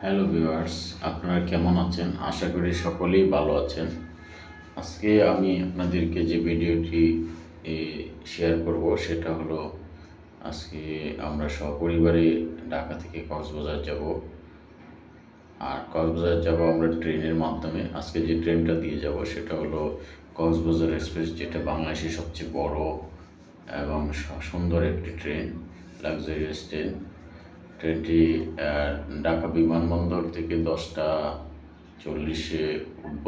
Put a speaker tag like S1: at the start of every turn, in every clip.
S1: Hello viewers, আপনারা কেমন আছেন? আশা করি সকলেই ভালো আছেন। আজকে আমি আপনাদেরকে যে ভিডিওটি শেয়ার করব সেটা হলো আজকে আমরা সপরিবারে ঢাকা থেকে কক্সবাজার যাব। আর কক্সবাজার যাব আমরা ট্রেনের মাধ্যমে। আজকে যে ট্রেনটা দিয়ে যাব সেটা হলো কক্সবাজার এক্সপ্রেস, যেটা বাংলাদেশের সবচেয়ে বড় এবং সুন্দর একটি ট্রেন, লাক্সারিয়াস ট্রেন। ট্রেনটি ঢাকা বিমানবন্দর থেকে 10টা 40-এ উঠব।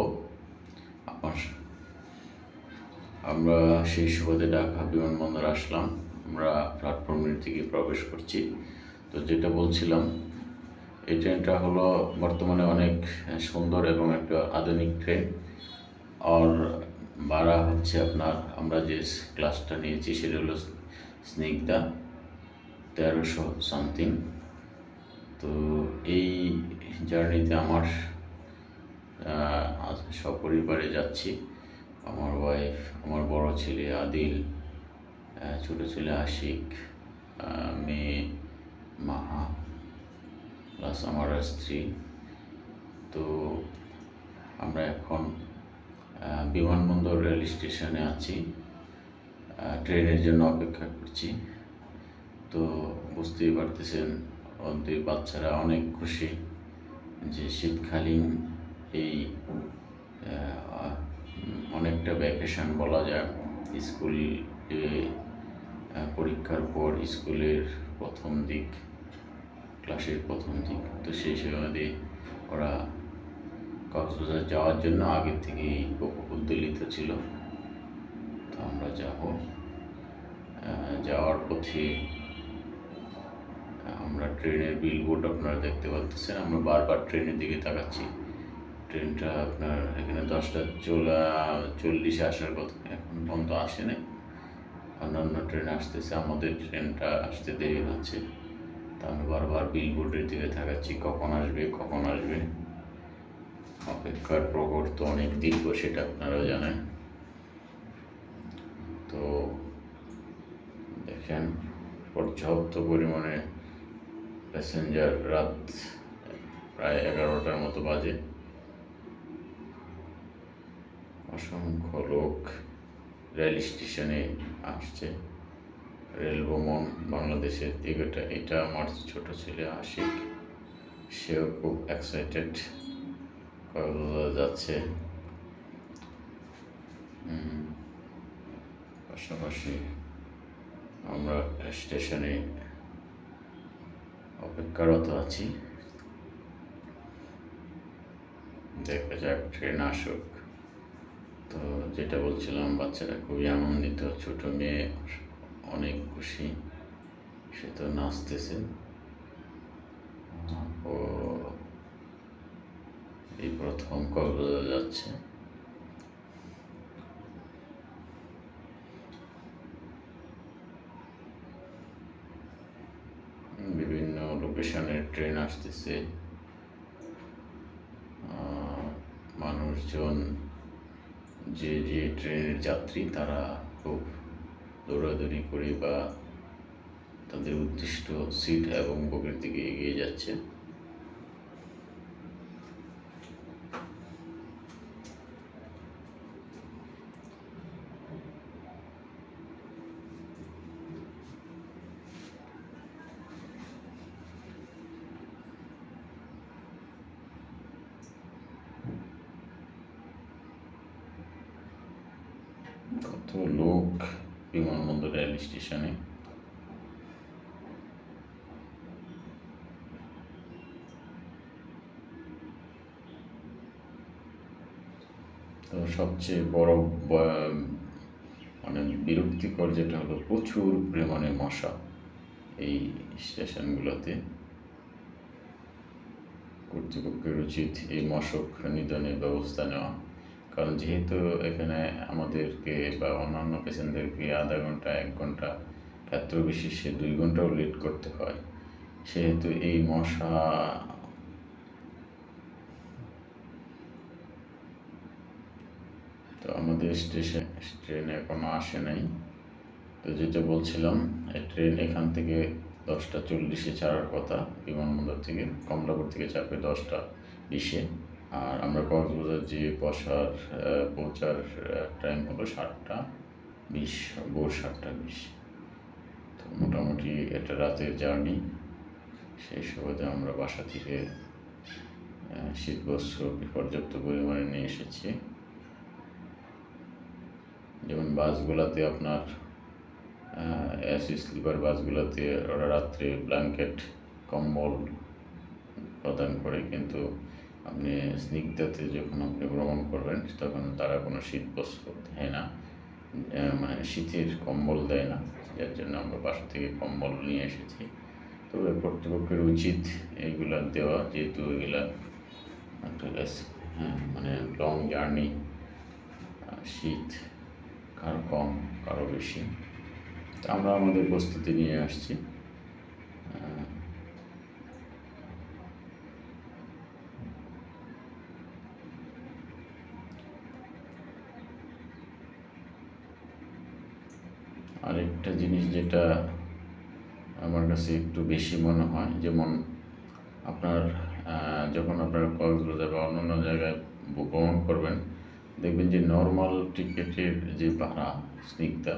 S1: আমরা সেই সুবাদে ঢাকা বিমানবন্দর আসলাম। আমরা প্ল্যাটফর্মের দিকে প্রবেশ করছি। তো যেটা বলছিলাম, এই ট্রেনটা হলো বর্তমানে অনেক সুন্দর এবং একটা আধুনিক ট্রেন। আর ভাড়া হচ্ছে আপনার, আমরা যে ক্লাসটা নিয়েছি সেটা হলো স্নিগ্ধা, 1300 সামথিং। তো এই জার্নিতে আমার সপরিবারে যাচ্ছি। আমার ওয়াইফ, আমার বড় ছেলে আদিল, ছোটো ছেলে আশিক, মেয়ে মাহা, প্লাস আমার স্ত্রী। তো আমরা এখন বিমানবন্দর রেল স্টেশনে আছি, ট্রেনের জন্য অপেক্ষা করছি। তো বুঝতেই পারতেছেন, ওদের বাচ্চারা অনেক খুশি যে শীতকালীন এই অনেকটা ভ্যাকেশন বলা যায়। স্কুলে পরীক্ষার পর স্কুলের প্রথম দিক, ক্লাসের প্রথম দিক। তো সেই সময় ওরা কক্সবাজার যাওয়ার জন্য আগের থেকেই উদ্বেলিত ছিল। তো আমরা যাওয়ার পথে আমরা ট্রেনের বিলবোর্ড আপনারা দেখতে পাচ্ছেন। আমরা বারবার ট্রেনের দিকে তাকাচ্ছি। ট্রেনটা আপনার এখানে 10টা 40-এ আসার কথা, এখন পর্যন্ত আসে নাই। অন্যান্য ট্রেন আসতেছে, আমাদের ট্রেনটা আসতে দেরি হচ্ছে। তা আমরা বারবার বিলবোর্ডের দিকে তাকাচ্ছি, কখন আসবে কখন আসবে। অপেক্ষার প্রহর তো অনেক দীর্ঘ, সেটা আপনারাও জানেন। তো দেখেন, পর্যাপ্ত পরিমাণে প্যাসেঞ্জার। রাত প্রায় 11টার মতো বাজে। অসংখ্য লোক রেল স্টেশনে আসছে। রেল ভ্রমণ বাংলাদেশের দিকটা, এটা আমার ছোট ছেলে আশিক, সেও খুব এক্সাইটেড, কক্সবাজার যাচ্ছে। পাশাপাশি আমরা স্টেশনে অপেক্ষারত আছি। দেখা যাক ট্রেন আসুক। তো যেটা বলছিলাম, বাচ্চারা খুবই আনন্দিত, ছোট মেয়ে অনেক খুশি, সে তো নাচতেছে। ও এই প্রথম কক্সবাজার যাচ্ছে। বিভিন্ন লোকেশনের ট্রেন আসতেছে। মানুষজন, যে যে ট্রেনের যাত্রী, তারা খুব দৌড়াদৌড়ি করে বা তাদের উদ্দিষ্ট সিট এবং বগির দিকে এগিয়ে যাচ্ছে। কত লোক বিমানবন্দর রেল স্টেশনে। তো সবচেয়ে বড় মানে বিরক্তিকর যেটা হলো, প্রচুর পরিমাণে মশা এই স্টেশনগুলোতে। কর্তৃপক্ষের উচিত এই মশক নিধনের ব্যবস্থা নেওয়া। কারণ যেহেতু এখানে আমাদেরকে বা অন্যান্য পেশেন্টদেরকে আধা ঘন্টা 1 ঘন্টা, ক্ষেত্র বিশেষে 2 ঘন্টাও লেট করতে হয়, সেহেতু এই মশা তো আমাদের ট্রেন এখনো আসে নাই। তো যেটা বলছিলাম, এই ট্রেন এখান থেকে 10:40 ছাড়ার কথা বিমানবন্দর থেকে, কমলাপুর থেকে চাপে 10:20। আর আমরা কক্সবাজার যে পৌঁছার টাইম হলো 7:20, ভোর 7:20। তো মোটামুটি এটা রাতের জার্নি। সেই সুবাদে আমরা বাসা থেকে শীতবস্ত্র পর্যাপ্ত পরিমাণে নিয়ে এসেছি। যেমন বাসগুলোতে আপনার এসি স্লিপার বাসগুলোতে ওরা রাত্রে ব্ল্যাঙ্কেট কম্বল প্রদান করে, কিন্তু আপনি স্নিগ্ধাতে যখন আপনি ভ্রমণ করবেন তখন তারা কোনো শীতবস্ত্র দেয় না, মানে শীতের কম্বল দেয় না, যার জন্য আমরা বাসা থেকে কম্বল নিয়ে এসেছি। তবে কর্তৃপক্ষের উচিত এইগুলা দেওয়া, যেহেতু এগুলা একটা মানে লং জার্নি, শীত কারো কম কারো বেশি, তা আমরা আমাদের প্রস্তুতি নিয়ে আসছি। আরেকটা জিনিস যেটা আমার কাছে একটু বেশি মনে হয়, যেমন আপনার যখন আপনারা কক্সবাজার বা অন্যান্য জায়গায় ভ্রমণ করবেন, দেখবেন যে নর্মাল টিকিটের যে ভাড়া স্নিগ্ধা,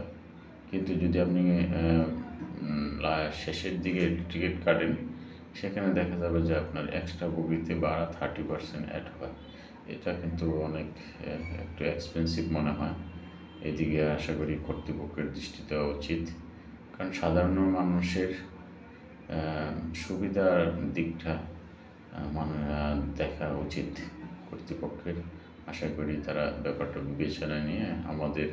S1: কিন্তু যদি আপনি শেষের দিকে টিকিট কাটেন, সেখানে দেখা যাবে যে আপনার এক্সট্রা বগিতে ভাড়া 30% অ্যাড হয়। এটা কিন্তু অনেক একটু এক্সপেন্সিভ মনে হয়। এদিকে আশা করি কর্তৃপক্ষের দৃষ্টি দেওয়া উচিত, কারণ সাধারণ মানুষের সুবিধার দিকটা মানে দেখা উচিত কর্তৃপক্ষের। আশা করি তারা ব্যাপারটা বিবেচনায় নিয়ে আমাদের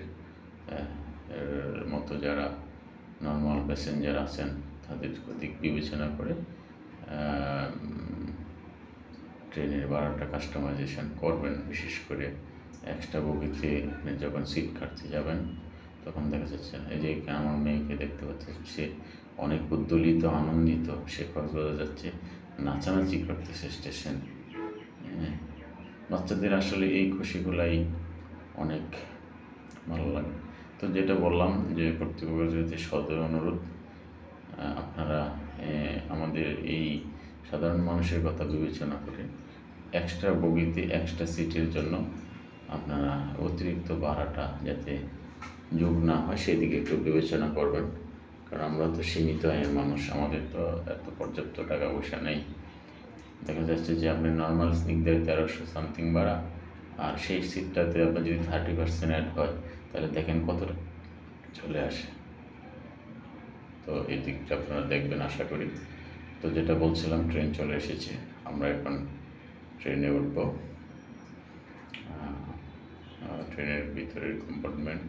S1: মতো যারা নর্মাল প্যাসেঞ্জার আছেন তাদের দিক বিবেচনা করে ট্রেনের ভাড়াটা কাস্টমাইজেশন করবেন। বিশেষ করে এক্সট্রা বগিতে আপনি যখন সিট কাটতে যাবেন তখন দেখা যাচ্ছে, এই যে আমার মেয়েকে দেখতে পাচ্ছে, সে অনেক উদ্দোলিত আনন্দিত, সে কক্সবাজার যাচ্ছে, নাচানাচি করতেছে স্টেশন। বাচ্চাদের আসলে এই খুশিগুলাই অনেক ভালো লাগে। তো যেটা বললাম যে কর্তৃপক্ষের যদি সদয় অনুরোধ, আপনারা আমাদের এই সাধারণ মানুষের কথা বিবেচনা করে এক্সট্রা বগিতে এক্সট্রা সিটের জন্য আপনারা অতিরিক্ত ভাড়াটা যাতে যোগ না হয় সেদিকে একটু বিবেচনা করবেন, কারণ আমরা তো সীমিত আয়ের মানুষ, আমাদের তো এত পর্যাপ্ত টাকা পয়সা নেই। দেখা যাচ্ছে যে আপনি নর্মাল স্নিগ্ধায় 1300 সামথিং ভাড়া, আর সেই সিটটাতে আপনার যদি 30% অ্যাড হয় তাহলে দেখেন কতটা চলে আসে। তো এই দিকটা আপনারা দেখবেন আশা করি। তো যেটা বলছিলাম, ট্রেন চলে এসেছে, আমরা এখন ট্রেনে উঠব। ট্রেনের ভিতরের কম্পার্টমেন্ট,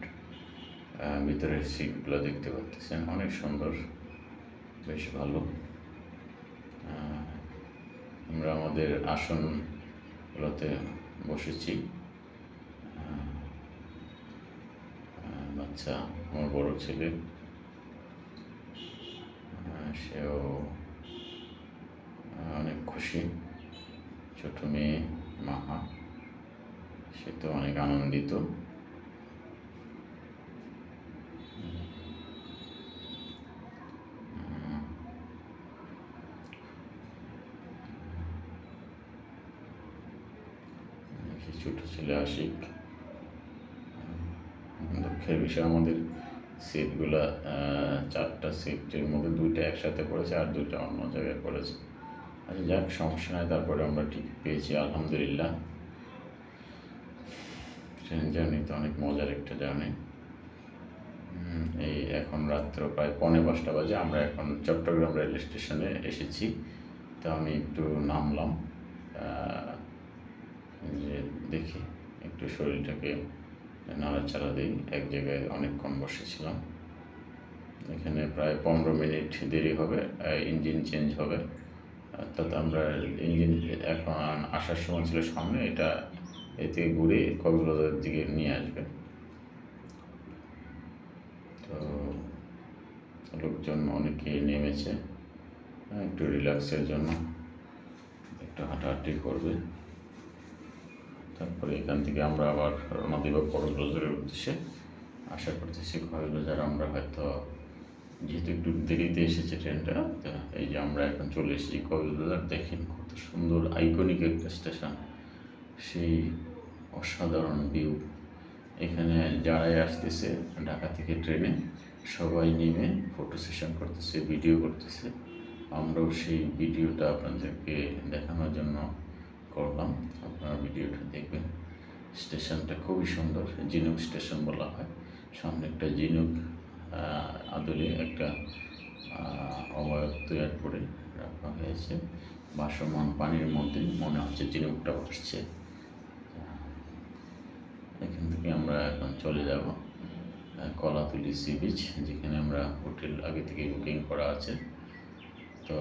S1: ভিতরের সিটগুলো দেখতে পাচ্ছেন, অনেক সুন্দর, বেশ ভালো। আমরা আমাদের আসনগুলোতে বসেছি। বাচ্চা, আমার বড় ছেলে, সেও অনেক খুশি। ছোট মেয়ে মাহা, সে তো অনেক আনন্দিত। ছোট ছেলে আশিক। দুঃখের বিষয়, আমাদের সিটগুলা 4টা সিটের মধ্যে 2টা একসাথে পড়েছে আর 2টা অন্য জায়গায় পড়েছে। আচ্ছা যাক, সমস্যা নয়, তারপরে আমরা টিকিট পেয়েছি আলহামদুলিল্লাহ। ট্রেন জার্নি তো অনেক মজার একটা জার্নি। এই এখন রাত্র প্রায় 4:45 বাজে, আমরা এখন চট্টগ্রাম রেল স্টেশনে এসেছি। তো আমি একটু নামলাম, যে দেখি একটু শরীরটাকে নাড়াচাড়া দিই। এক জায়গায় অনেকক্ষণ বসেছিলাম, এখানে প্রায় 15 মিনিট দেরি হবে, ইঞ্জিন চেঞ্জ হবে। অর্থাৎ আমরা ইঞ্জিন এখন আসার সময় ছিল সামনে, এটা এতে ঘুরে কক্সবাজারের দিকে নিয়ে আসবে। তো লোকজন অনেকেই নেমেছে একটু রিল্যাক্সের জন্য, একটু হাঁটাহাঁটি করবে। তারপরে এখান থেকে আমরা আবার রওনা দেব কক্সবাজারের উদ্দেশ্যে। আশা করতেছি কক্সবাজার আমরা হয়তো যেহেতু একটু দেরিতে এসেছে ট্রেনটা, তো এই যে আমরা এখন চলে এসেছি কক্সবাজার। দেখেন কত সুন্দর আইকনিক একটা স্টেশন, সেই অসাধারণ ভিউ। এখানে যারাই আসতেছে ঢাকা থেকে ট্রেনে, সবাই নেমে ফটো সেশন করতেছে, ভিডিও করতেছে। আমরাও সেই ভিডিওটা আপনাদেরকে দেখানোর জন্য করলাম, আপনারা ভিডিওটা দেখবেন। স্টেশনটা খুবই সুন্দর, ঝিনুক স্টেশন বলা হয়। সামনে একটা ঝিনুক আদলে একটা অবয়ব তৈরি করে রাখা হয়েছে ভাসমান পানির মধ্যে, মনে হচ্ছে ঝিনুকটা ভাসছে। এখান থেকে আমরা এখন চলে যাব কলাতলি সি বিচ, যেখানে আমরা হোটেল আগে থেকে বুকিং করা আছে। তো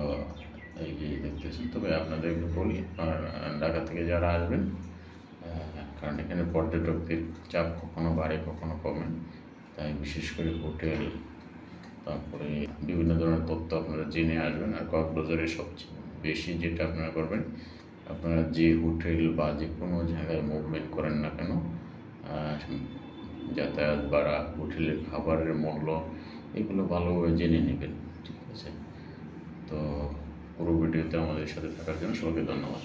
S1: এই যে দেখতেছেন, তবে আপনাদেরকে বলি আর ঢাকা থেকে যারা আসবেন, কারণ এখানে পর্যটকদের চাপ কখনো বাড়ে কখনো কমে, তাই বিশেষ করে হোটেল, তারপরে বিভিন্ন ধরনের তথ্য আপনারা জেনে আসবেন। আর কক্সবাজারে সবচেয়ে বেশি যেটা আপনারা করবেন, আপনারা যে হোটেল বা যে কোনো জায়গায় মুভমেন্ট করেন না কেন, যাতায়াত ভাড়া, হোটেলের খাবারের মূল্য, এগুলো ভালোভাবে জেনে নেবেন, ঠিক আছে? তো পুরো ভিডিওতে আমাদের সাথে থাকার জন্য সবাইকে ধন্যবাদ।